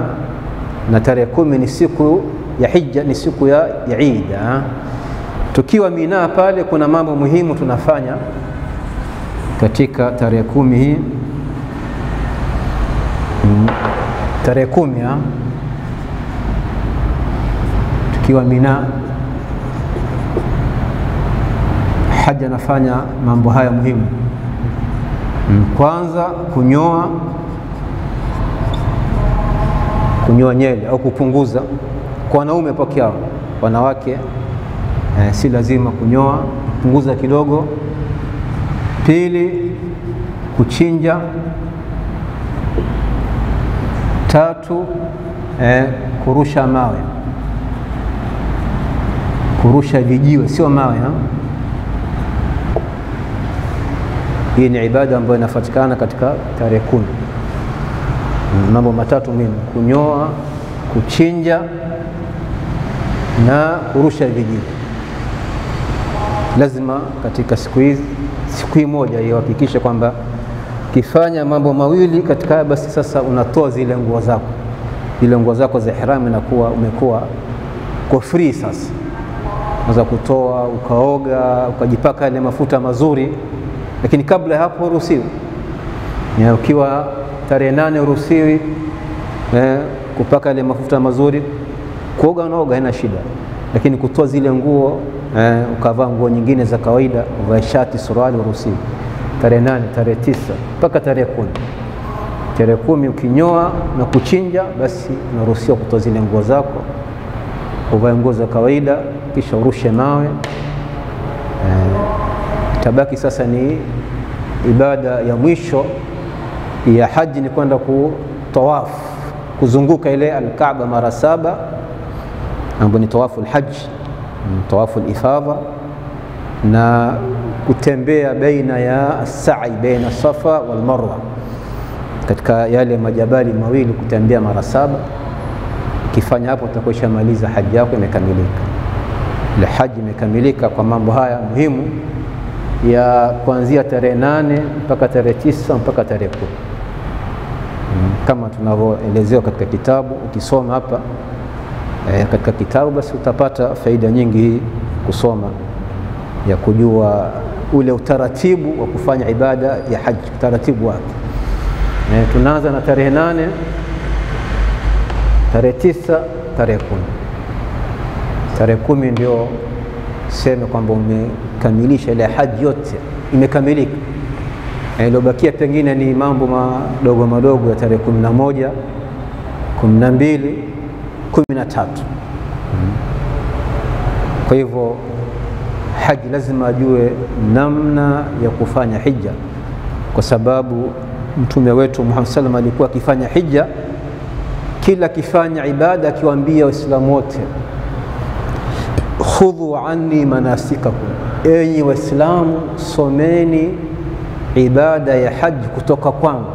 Na tarehe 10 ni siku ya hija, ni siku ya Eid. Tukiwa Mina pale kuna mambo muhimu tunafanya katika tarehe 10 hii. Tarehe 10 tukiwa Mina haji anafanya mambo haya muhimu. Kwanza kunyoa nywele au kupunguza kwa wanaume peke yao. Wanawake si lazima kunyoa, kupunguza kidogo. Pili, kuchinja. Tatu, kurusha mawe, kurusha vijiwe, sio mawe. Hii ni ibada ambayo inapatikana katika tarehe 10. Mambo matatu muhimu: kunyoa, kuchinja na kurusha vijiwe. Lazima katika siku hii moja ihakikishe kwamba kifanya mambo mawili katika, basi sasa unatoa zile nguo zako za ihram, inakuwa umekuwa kwa free. Sasa unaweza kutoa, ukaoga, ukajipaka ile mafuta mazuri, lakini kabla hapo uruhusiwi. Ukiwa tarehe 8 uruhusiwi kupaka ile mafuta mazuri. Kuoga unaoga, haina shida, lakini kutoa zile nguo ukavaa nguo nyingine za kawaida, uvae shati, suruali, uruhusiwi. Tarehe 8, tarehe 9 mpaka tarehe 10. Tarehe 10 ukinyoa na kuchinja, basi unaruhusiwa kutoa zile nguo zako, uvae nguo za kawaida, kisha urushe mawe. Tabaki sasa ni ibada ya mwisho ya haji, ni kwenda kutawafu, kuzunguka ile al-Kaaba mara 7, ambapo ni tawafu al-hajj, tawafu al-ifadha, na kutembea baina ya sa'i baina Safa wal Marwa, katika yale majabali mawili, kutembea mara 7. Kifanya hapo utakuwa umemaliza haji yako, imekamilika. Ile haji imekamilika kwa mambo haya muhimu ya kuanzia tarehe 8 mpaka tarehe 9 mpaka tarehe 10, kama tunavyoelezewa katika kitabu. Ukisoma hapa katika kitabu, basi utapata faida nyingi kusoma, ya kujua ule utaratibu wa kufanya ibada ya haji, utaratibu wake. Tunaanza na tarehe 8, tarehe 9, tarehe 10. Tarehe 10 ndio sema kwamba umekamilisha ile haji yote, imekamilika. Iliyobakia pengine ni mambo madogo madogo ya tarehe 11, 12, 13. Kwa hivyo haji lazima ajue namna ya kufanya hija, kwa sababu mtume wetu Muhammad sallallahu alaihi wasallam alikuwa akifanya hija, kila akifanya ibada akiwaambia Waislamu wote, khudhu anni manasikakum, enyi Waislamu someni ibada ya haji kutoka kwangu.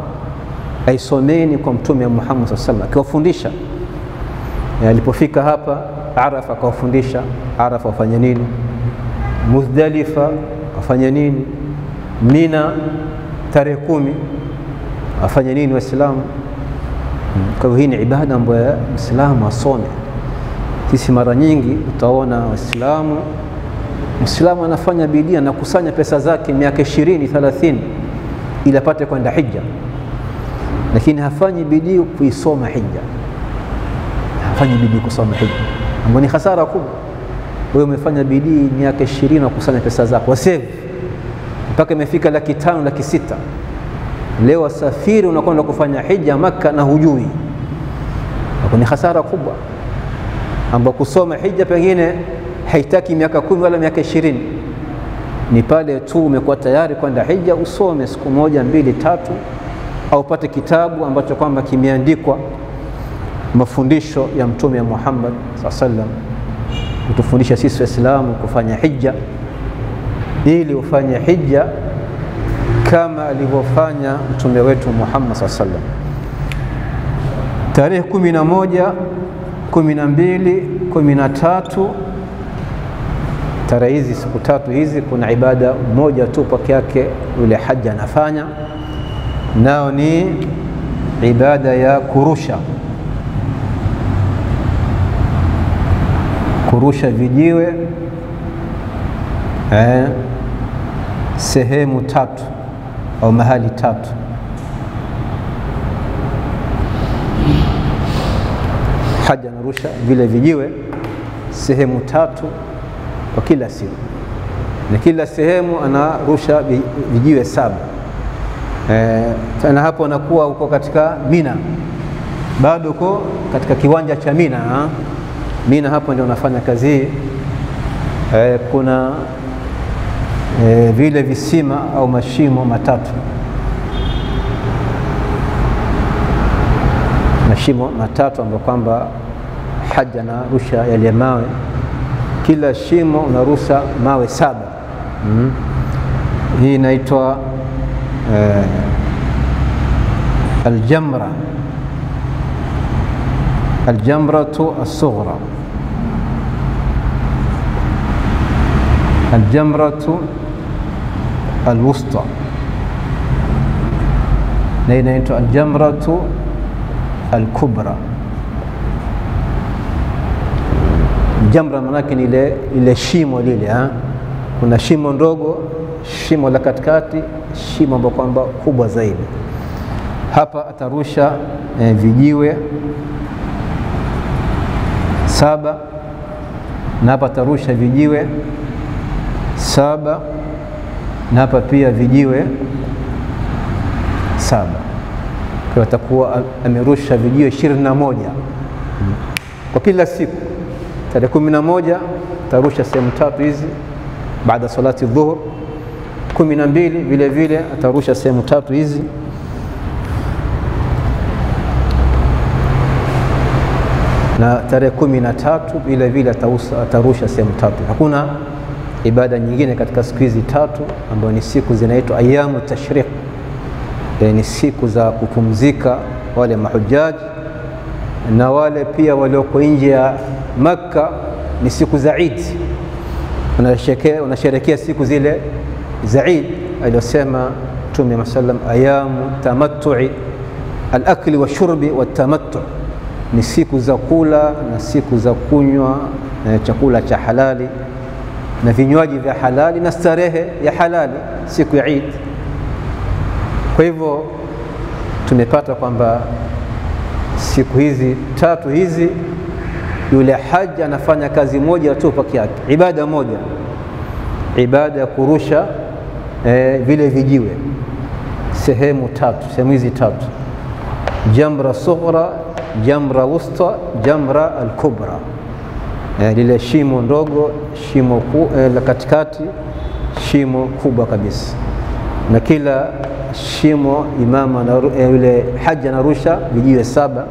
Aisomeni kwa mtume Muhammad sallallahu alaihi wasallam, akiwafundisha. Alipofika hapa Arafa akawafundisha Arafa wafanye nini, Muzdalifa wafanye nini, Mina tarehe 10 wafanye nini Waislamu. Kwa hiyo hii ni ibada ambayo Muislamu asome. Sisi mara nyingi utaona Muislamu anafanya bidii na kusanya pesa zake miaka 20, 30 ili apate kwenda hija, lakini hafanyi bidii kuisoma hija, hafanyi bidii kusoma hija, ambapo ni hasara kubwa. Wewe umefanya bidii miaka 20 na kusanya pesa zako, wasave mpaka imefika 500,000, 600,000. Leo wasafiri unakwenda kufanya hija Makka na hujui, hapo ni hasara kubwa, ambapo kusoma hija pengine haitaki miaka 10 wala miaka 20. Ni pale tu umekuwa tayari kwenda hija, usome siku 1, 2, 3, au upate kitabu ambacho kwamba kimeandikwa mafundisho ya mtume Muhammad sallallahu alaihi wasallam, kutufundisha sisi Waislamu kufanya hija, ili ufanye hija kama alivyofanya mtume wetu Muhammad sallallahu alaihi wasallam. Tarehe 11, 12, 13, tarehe hizi, siku 3 hizi, kuna ibada moja tu peke yake yule haji anafanya, nao ni ibada ya kurusha vijiwe sehemu 3 au mahali 3. Haji anarusha vile vijiwe sehemu 3 kwa kila siku. na kila sehemu anarusha vijiwe 7. Tena hapo anakuwa uko katika Mina, bado uko katika kiwanja cha Mina. Mina hapo ndio unafanya kazi hii. Kuna vile visima au mashimo matatu, mashimo matatu ambapo kwamba haji anarusha yale mawe, kila shimo unarusha mawe 7. Hii inaitwa aljamra, aljamratu as-sughra, aljamratu alwusta, na inaitwa aljamratu alkubra. Jamra manake ni ile shimo lile. Kuna shimo ndogo, shimo la katikati, shimo ambalo kwamba kubwa zaidi. Hapa atarusha vijiwe 7, na hapa atarusha vijiwe 7, na hapa pia vijiwe 7. Kwa atakuwa amerusha vijiwe 21 kwa kila siku. Tarehe 11 atarusha sehemu 3 hizi baada salati dhuhur. 12 vile vile atarusha sehemu 3 hizi. Na tarehe 13 vile vile atarusha sehemu 3. Hakuna ibada nyingine katika siku hizi 3 ambazo ni siku zinaitwa ayamu tashriq, ni siku za kupumzika wale mahujaji na wale pia walioko nje ya Makka. Ni siku za Eid, unasherehekea siku zile za Eid aliyosema Mtume sallam, ayamu tamattu'i al-akli wa shurbi wa tamattu', ni siku za kula na siku za kunywa chakula cha halali na vinywaji vya halali na starehe ya halali siku ya Eid. Kwa hivyo tumepata kwamba siku hizi 3 hizi yule haji anafanya kazi moja tu peke yake, ibada moja, ibada ya kurusha vile vijiwe sehemu 3, sehemu hizi 3: jamra sughra, jamra wusta, jamra al-kubra. Lile shimo ndogo, shimo la katikati, shimo kubwa kabisa. Na kila shimo imama yule haji anarusha vijiwe 7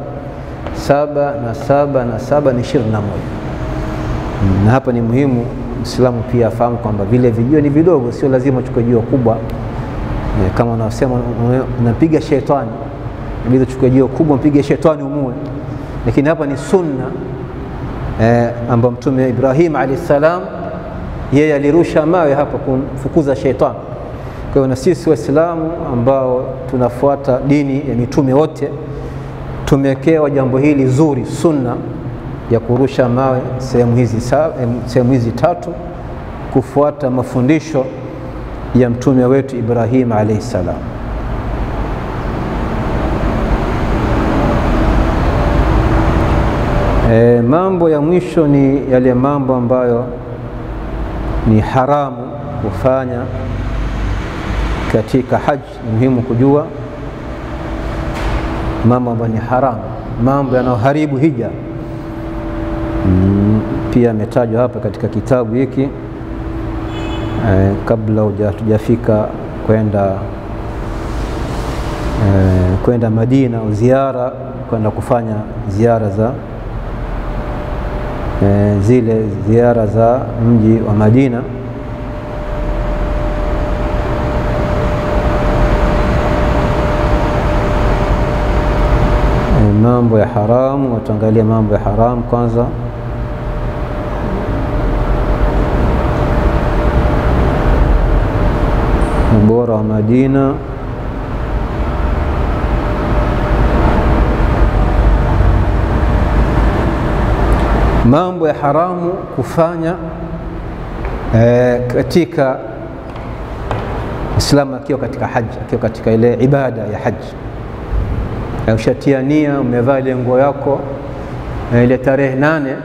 na 7 na 7 ni 21. Na hapa ni muhimu Muislamu pia afahamu kwamba vile vijiwe ni vidogo, sio lazima uchukue jiwe kubwa. Kama unasema unapiga shetani, inabidi uchukue jiwe kubwa mpige shetani umue. Lakini hapa ni sunna ambapo Mtume Ibrahim alayhisalam yeye alirusha mawe hapa kumfukuza shetani. Kwa hiyo na sisi Waislamu ambao tunafuata dini ya mitume wote tumewekewa jambo hili zuri, sunna ya kurusha mawe sehemu hizi 3 kufuata mafundisho ya mtume wetu Ibrahim alayhisalam. Mambo ya mwisho ni yale mambo ambayo ni haramu kufanya katika haji. Muhimu kujua mambo ambayo ni haramu, mambo yanayoharibu hija. Pia ametajwa hapa katika kitabu hiki kabla hujafika kwenda Madina au ziara, kwenda kufanya ziara za zile ziara za mji wa Madina. Mambo ya haramu, watuangalia mambo ya haramu kwanza. Ubora wa Madina, mambo ya haramu kufanya katika Islam akiwa katika haji, akiwa katika ile ibada ya haji. Ushatia nia, umevaa ile nguo yako ile tarehe 8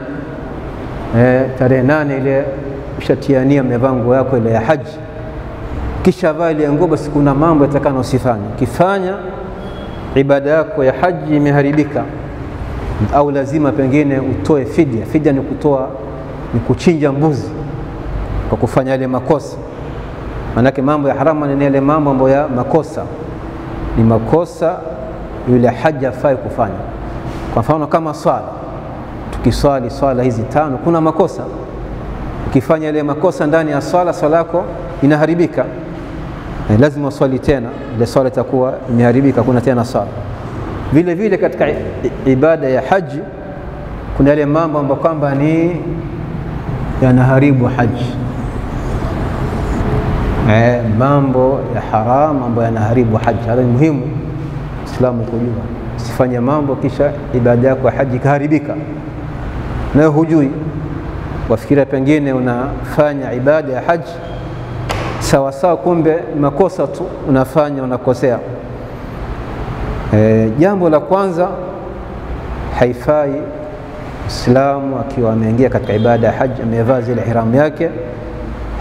tarehe 8 ile ushatiania umevaa nguo yako ile ya haji, kisha vaa ile nguo, basi kuna mambo yatakana usifanye. Kifanya ibada yako ya haji imeharibika, au lazima pengine utoe fidia. Fidia ni kuchinja mbuzi kwa kufanya ile makosa. Manake mambo ya haramu ni ile mambo ambayo ya makosa, ni makosa yule haji hafai kufanya. Kwa mfano kama swala, tukiswali swala hizi 5 kuna makosa. Ukifanya ile makosa ndani ya swala yako inaharibika, lazima uswali tena, ile swala itakuwa imeharibika, kuna tena swala. Vile vile katika ibada ya haji kuna ile mambo ambayo kwamba ni yanaharibu haji, mambo ya haram ambayo yanaharibu haji. Hilo ni muhimu Uislamu kujua. Usifanye mambo kisha ibada yako ya haji kaharibika na hujui, wafikiria pengine unafanya ibada ya haji sawa sawa, kumbe makosa tu unafanya, unakosea. Jambo la kwanza, haifai Muislamu akiwa ameingia katika ibada ya haji, amevaa zile ihram yake,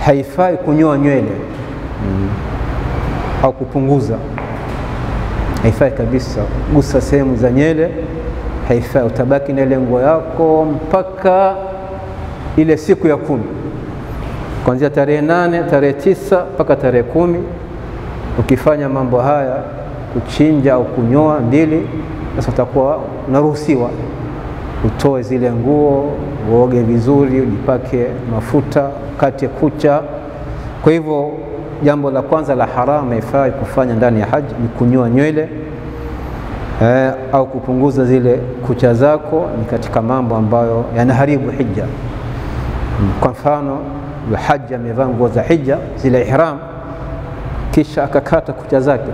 haifai kunyoa nywele au kupunguza, haifai kabisa. Gusa sehemu za nywele, haifai. Utabaki na ile nguo yako mpaka ile siku ya 10, kuanzia tarehe 8, tarehe 9 mpaka tarehe 10. Ukifanya mambo haya, kuchinja au kunyoa mbili, sasa utakuwa unaruhusiwa utoe zile nguo, uoge vizuri, ujipake mafuta, kate kucha. Kwa hivyo jambo la kwanza la haramu haifai kufanya ndani ya haji ni kunyoa nywele au kupunguza zile kucha zako, ni katika mambo ambayo yanaharibu hija. Kwa mfano haji amevaa nguo za hija zile ihram, kisha akakata kucha zake,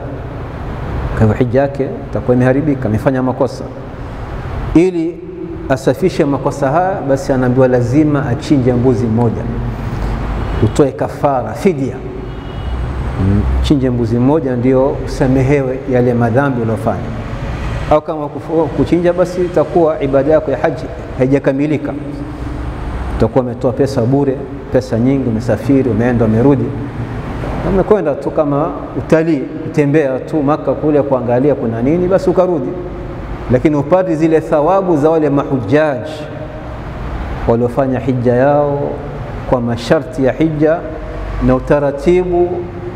kwa hivyo hija yake itakuwa imeharibika, amefanya makosa. Ili asafishe makosa haya, basi anaambiwa lazima achinje mbuzi mmoja, utoe kafara, fidia. Chinje mbuzi mmoja ndio usamehewe yale madhambi uliyofanya. Au kama kuchinja, basi itakuwa ibada yako ya haji haijakamilika, utakuwa umetoa pesa bure, pesa nyingi, umesafiri, umeenda umerudi, na umekwenda tu kama utalii, kutembea tu Maka kule kuangalia kuna nini, basi ukarudi, lakini upate zile thawabu za wale mahujaji waliofanya hija yao kwa masharti ya hija na utaratibu,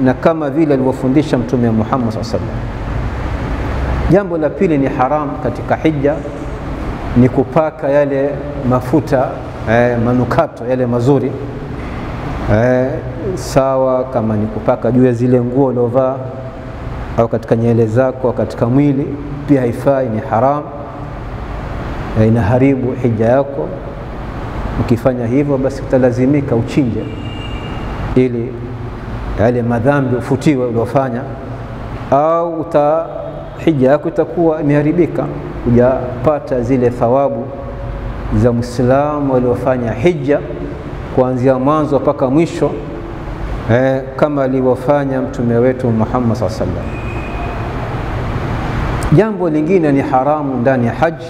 na kama vile alivyofundisha Mtume Muhammad sallallahu alaihi wasallam. Jambo la pili ni haram katika hija ni kupaka yale mafuta manukato yale mazuri, sawa kama ni kupaka juu ya zile nguo uliovaa au katika nywele zako au katika mwili, pia haifai, ni haram, inaharibu hija yako. Ukifanya hivyo, basi utalazimika uchinje ili yale madhambi ufutiwe uliofanya, au hija yako itakuwa imeharibika, hujapata zile thawabu za Muislamu waliofanya hija kuanzia mwanzo mpaka mwisho, kama alivyofanya mtume wetu Muhammad sallallahu alaihi wasallam. Jambo lingine ni haramu ndani ya haji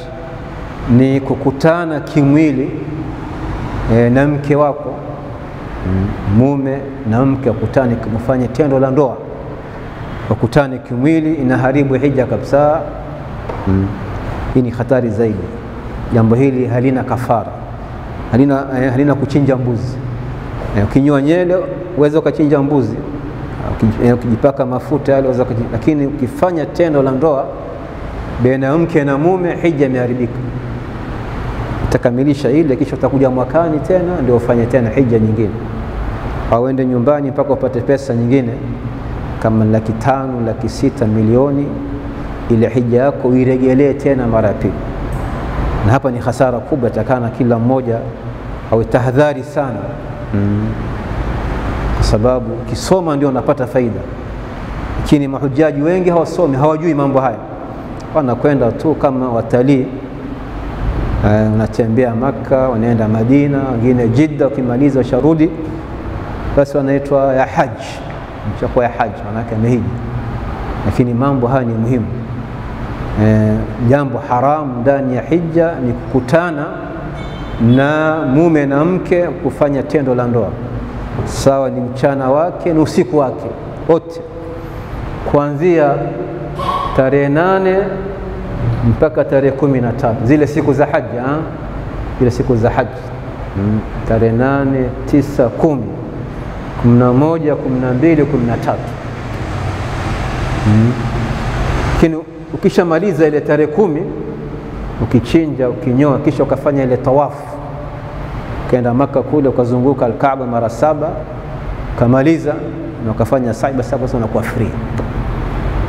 ni kukutana kimwili na mke wako, mume na mke wakutane, kumfanya tendo la ndoa, wakutane kimwili, inaharibu hija kabisa. Hii ni hatari zaidi. Jambo hili halina kafara, halina kuchinja mbuzi. Ukinyoa nywele uweza ukachinja mbuzi, ukijipaka mafuta yale uweza, lakini ukifanya tendo la ndoa baina ya mke na mume, hija imeharibika. Utakamilisha ile, kisha utakuja mwakani tena ndio ufanye tena hija nyingine, au uende nyumbani mpaka upate pesa nyingine kama 500,000, 600,000, milioni, ile hija yako uiregelee tena mara ya pili. Na hapa ni hasara kubwa, takana kila mmoja au tahadhari sana, kwa sababu ukisoma ndio unapata faida. Lakini mahujaji wengi hawasomi, hawajui mambo haya, wanakwenda tu kama watalii, unatembea Maka, wanaenda Madina, wengine Jeddah, ukimaliza usharudi, basi wanaitwa ya haji, mchako ya haji, maana yake amehiji. Lakini mambo haya ni muhimu. Jambo haramu ndani ya hija ni kukutana na mume na mke kufanya tendo la ndoa, sawa ni mchana wake na usiku wake, wote kuanzia tarehe 8 mpaka tarehe 15, zile siku za haji, zile siku za haji, tarehe 8, 9, 10, 11, 12, 13. Lakini ukishamaliza ile tarehe 10, ukichinja, ukinyoa, kisha ukafanya ile tawafu, ukaenda Maka kule ukazunguka Al-Kaaba mara 7, ukamaliza na ukafanya sa'i, basi hapo unakuwa free.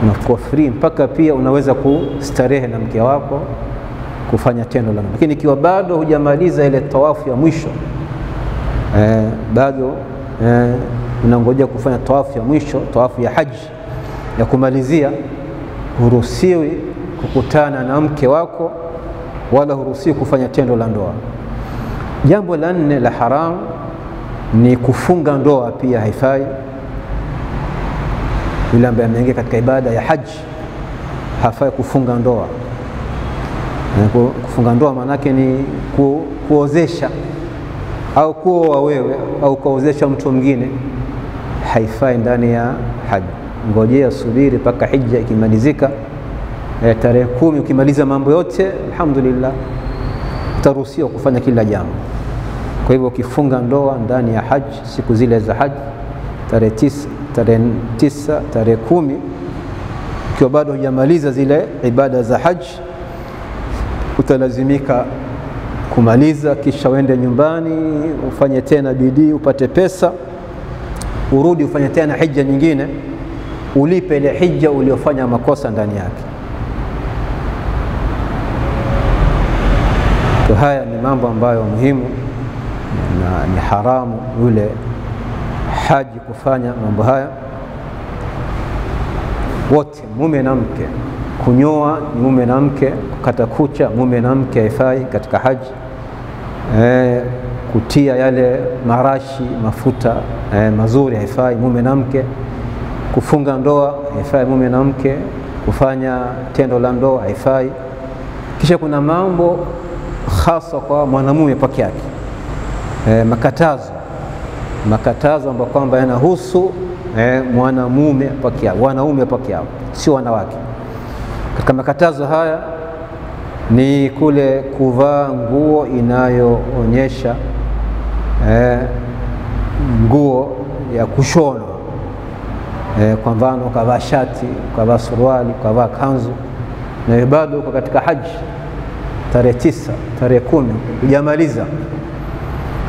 Unakuwa free mpaka pia unaweza kustarehe na mke wako kufanya tendo la ndoa. Lakini ikiwa bado hujamaliza ile tawafu ya mwisho, bado unangoja kufanya tawafu ya mwisho, tawafu ya haji ya kumalizia, huruhusiwi kukutana na mke wako wala huruhusiwi kufanya tendo la ndoa. Jambo la 4 la haram ni kufunga ndoa, pia haifai. Yule ambaye ameingia katika ibada ya haji hafai kufunga ndoa. Kufunga ndoa maana yake ni kuozesha au kuoa wewe au kuozesha mtu mwingine, haifai ndani ya haji. Ngojea, subiri mpaka hija ikimalizika, tarehe 10 ukimaliza mambo yote, alhamdulillah, utaruhusiwa kufanya kila jambo. Kwa hivyo ukifunga ndoa ndani ya haji, siku zile za haji, tarehe 9, tarehe 10, ukiwa bado hujamaliza zile ibada za haji, utalazimika kumaliza, kisha uende nyumbani ufanye tena bidii upate pesa, urudi ufanye tena hija nyingine, ulipe ile hija uliofanya makosa ndani yake. Kwa haya ni mambo ambayo muhimu na ni haramu yule haji kufanya mambo haya. Wote, mume na mke, kunyoa ni mume na mke, kukata kucha mume na mke haifai katika haji. Kutia yale marashi, mafuta mazuri haifai mume na mke. Kufunga ndoa haifai mume na mke. Kufanya tendo la ndoa haifai. Kisha kuna mambo hasa kwa mwanamume peke yake, makatazo ambayo kwamba yanahusu mwanamume peke yake, wanaume peke yao, sio wanawake. Katika makatazo haya ni kule kuvaa nguo inayoonyesha nguo ya kushonwa, kwa mfano ukavaa shati, ukavaa suruali, ukavaa kanzu, na bado uko katika haji tarehe 9, tarehe 10 hujamaliza.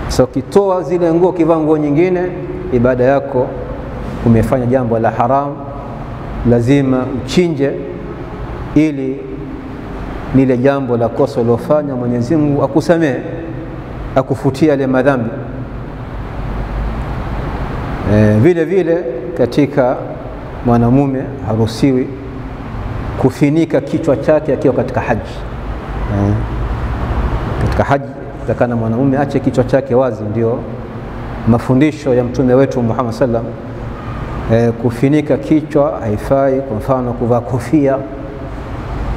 So kitoa zile nguo, kivaa nguo nyingine, ibada yako umefanya jambo la haram. Lazima uchinje ili lile jambo la kosa ulilofanya Mwenyezi Mungu akusamehe, akufutia ile madhambi. Vile vile katika mwanamume haruhusiwi kufinika kichwa chake akiwa katika haji. Katika haji takana mwanamume ache kichwa chake wazi, ndio mafundisho ya mtume wetu Muhammad sallam. Kufinika kichwa haifai. Kwa mfano kuvaa kofia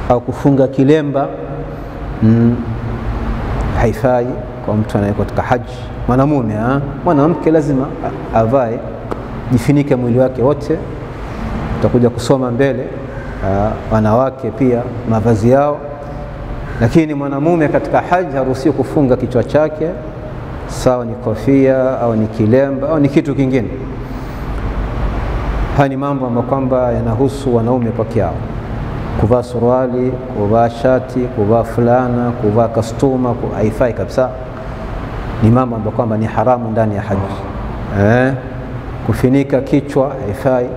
au kufunga kilemba haifai kwa mtu anayeko katika haji mwanamume. Mwanamke lazima avae, jifinike mwili wake wote. Tutakuja kusoma mbele wanawake pia mavazi yao, lakini mwanamume katika haji haruhusiwi kufunga kichwa chake, sawa ni kofia au ni kilemba au ni kitu kingine. Haya ni mambo ambayo kwamba yanahusu wanaume peke yao. Kuvaa suruali, kuvaa shati, kuvaa fulana, kuvaa kastuma haifai kabisa. Ni mambo ambayo kwamba ni haramu ndani ya haji. Kufinika kichwa haifai,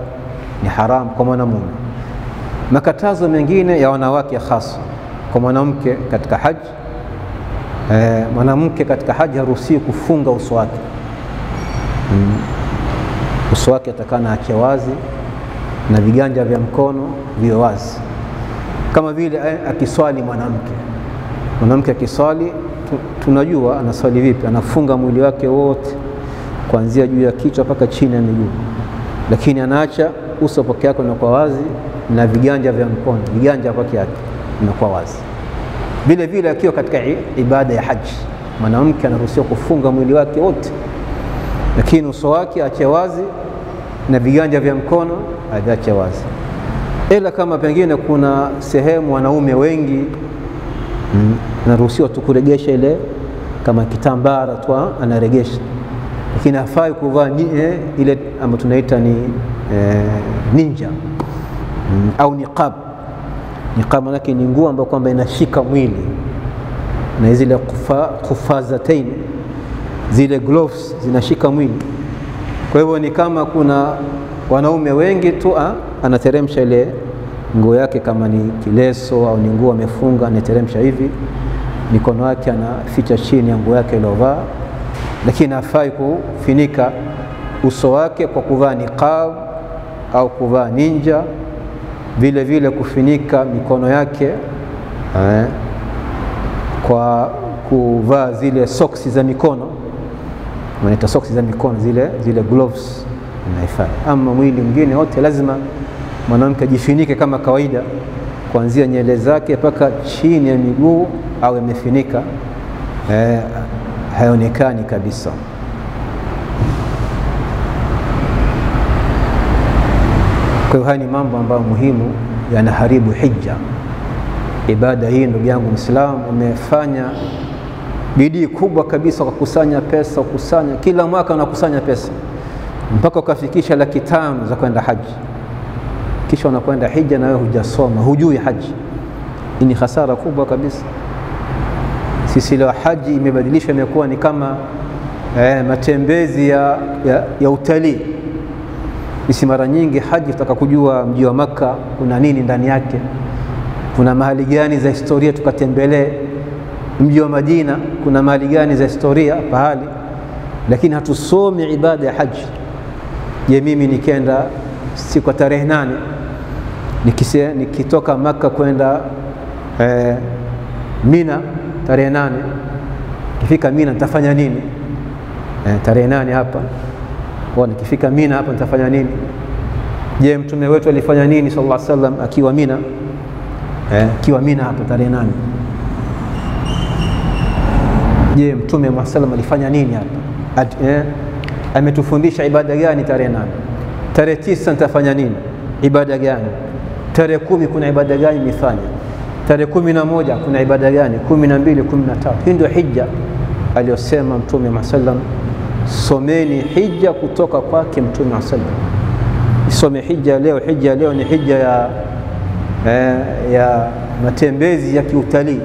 ni haramu kwa mwanamume. Makatazo mengine ya wanawake hasa kwa mwanamke katika haji. Mwanamke katika haji haruhusiwi kufunga uso wake. Uso wake atakana ache wazi na viganja vya mkono viwe wazi, kama vile akiswali mwanamke akiswali, tunajua anaswali vipi, anafunga mwili wake wote kuanzia juu ya kichwa mpaka chini ya miguu, lakini anaacha uso peke yake unakuwa wazi na viganja vya mkono, viganja peke yake unakuwa wazi. Vile vile akiwa katika ibada ya haji, Mwanamke anaruhusiwa kufunga mwili wake wote, lakini uso wake ache wazi na viganja vya mkono aviache wazi, ila kama pengine kuna sehemu wanaume wengi anaruhusiwa tu kuregesha ile kama kitambara tu anaregesha, lakini hafai kuvaa ile ambayo tunaita ni ninja au niqab. Niqab maana ni nguo ambayo kwamba inashika mwili, na zile kufazatain, zile gloves zinashika mwili. Kwa hivyo ni kama kuna wanaume wengi tu anateremsha ile nguo yake, kama ni kileso au ni nguo amefunga, anateremsha hivi, mikono yake anaficha chini ya nguo yake iliyovaa, lakini hafai kufinika uso wake kwa kuvaa niqab au kuvaa ninja. Vile vile kufinika mikono yake kwa kuvaa zile socks za mikono, wanaita socks za mikono, zile gloves inaifai. Ama mwili mwingine wote lazima mwanamke jifinike kama kawaida, kuanzia nywele zake mpaka chini ya miguu au imefinika, haionekani kabisa. Kwa hiyo haya ni mambo ambayo muhimu, yanaharibu hija. Ibada hii ndugu yangu Muislamu, umefanya bidii kubwa kabisa kwa kukusanya pesa, kila mwaka unakusanya pesa mpaka ukafikisha 500,000 za kwenda haji, kisha unakwenda hija na wewe hujasoma, hujui haji. Hii ni hasara kubwa kabisa. Sisi leo haji imebadilishwa, imekuwa ni kama matembezi ya utalii. Sisi mara nyingi haji tutaka kujua mji wa Makka kuna nini ndani yake, kuna mahali gani za historia tukatembelee, mji wa Madina kuna mahali gani za historia pahali, lakini hatusomi ibada ya haji. Je, mimi nikienda siku ya tarehe 8 nikitoka Makka kwenda Mina tarehe 8, nikifika Mina nitafanya nini? Tarehe 8 hapa, nikifika Mina hapa nitafanya nini? Je, mtume wetu alifanya nini sallallahu alaihi wasallam akiwa Mina? Akiwa Mina hapa tarehe 8. Je, mtume Muhammad sallallahu alifanya nini hapa? Ametufundisha ibada gani tarehe 8? Tarehe 9 nitafanya nini? Ibada gani? Tarehe 10 kuna ibada gani nifanye? Tarehe 11 kuna ibada gani? 12, 13. Hii ndio hija aliyosema mtume Muhammad sallallahu alaihi wasallam. Someni hija kutoka kwake mtume Muhammad sallallahu alaihi wasallam. Isome hija leo. Hija leo ni hija ya matembezi ya kiutalii.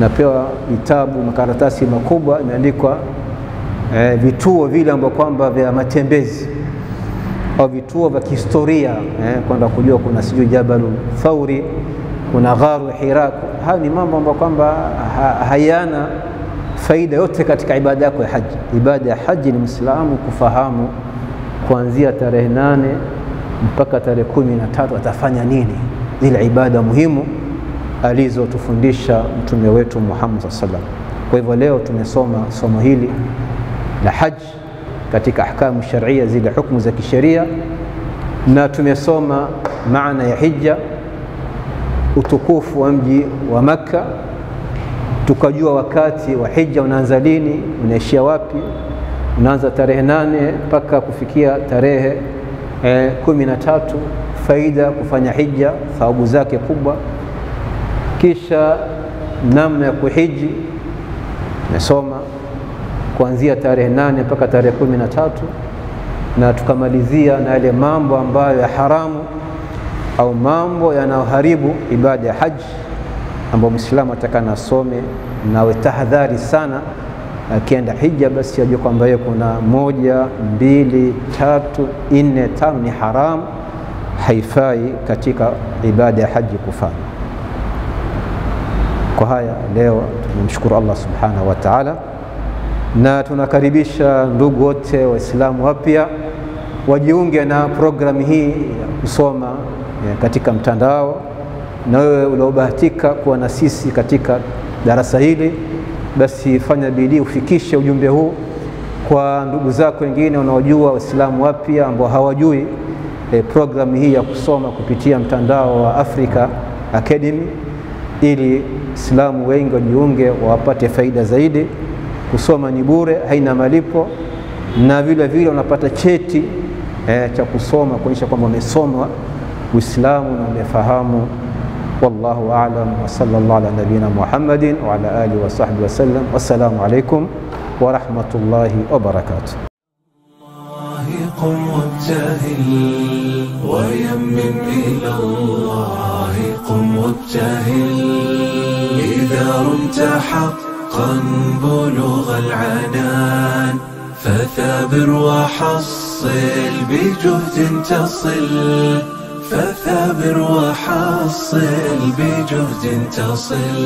Napewa vitabu, makaratasi makubwa imeandikwa vituo vile ambavyo kwamba vya matembezi au vituo vya kihistoria, kwenda kujua kuna sijui Jabalu Thauri, kuna Gharu Hira. Haya ni mambo ambayo kwamba hayana faida yote katika ibada yako ya haji. Ibada ya haji ni Muislamu kufahamu kuanzia tarehe 8 mpaka tarehe 13 atafanya nini, zile ibada muhimu alizotufundisha mtume wetu Muhammad sallallahu alaihi wasallam. Kwa hivyo leo tumesoma somo hili la haji katika ahkamu sharia, zile hukumu za kisheria, na tumesoma maana ya hija, utukufu wa mji wa Makka, tukajua wakati wa hija unaanza lini, unaishia wapi. Unaanza tarehe 8 mpaka kufikia tarehe 13. Faida kufanya hija, thawabu zake kubwa. Kisha namna ya kuhiji tumesoma kuanzia tarehe 8 mpaka tarehe 13, na tukamalizia na yale mambo ambayo ya haramu au mambo yanayoharibu ibada ya haji, ambapo Muislamu atakana asome na tahadhari sana. Akienda hija basi ajue kwamba kuna 1, 2, 3, 4, 5 ni haramu, haifai katika ibada ya haji kufanya. Kwa haya leo tunamshukuru Allah subhanahu wa ta'ala, na tunakaribisha ndugu wote Waislamu wapya wajiunge na programu hii ya kusoma katika mtandao. Na wewe uliobahatika kuwa na sisi katika darasa hili, basi fanya bidii ufikishe ujumbe huu kwa ndugu zako wengine wanaojua, Waislamu wapya ambao hawajui programu hii ya kusoma kupitia mtandao wa Africa Academy. ili Islamu wengi wajiunge wapate faida zaidi. Kusoma ni bure, haina malipo, na vile vile unapata cheti cha kusoma kuonyesha kwamba umesoma Uislamu na umefahamu. Wallahu a'lam wa sallallahu ala nabina Muhammadin wa ala alihi wa sahbihi wa sallam. Wassalamu alaykum wa rahmatullahi wa barakatuh. قم وابتهل ويمن إلى الله، قم وابتهل إذا رمت حقا بلوغ العنان، فثابر وحصل بجهد تصل، فثابر وحصل بجهد تصل.